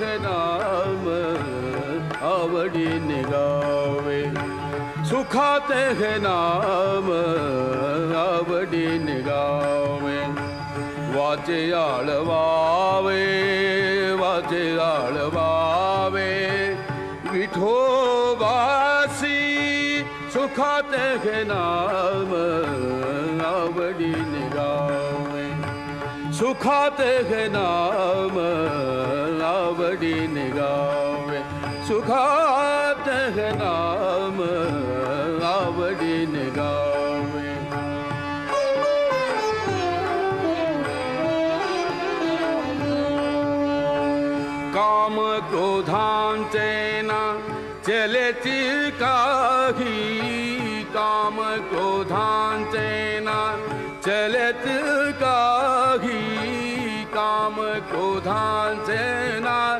नाम आवडीन गावे, सुखाते है नाम आवडीन गावे। वाचे आळवावे, वाचे आळवावे, विठोबासी सुखाते है नाम आवडीन गावे, सुखाते है नाम आवडीन गावे, सुखाते है नाम आवडीन गावे। काम क्रोधांचे ना चलेची काही, काम क्रोधांचे ना चलत काही, काम क्रोधांचे ना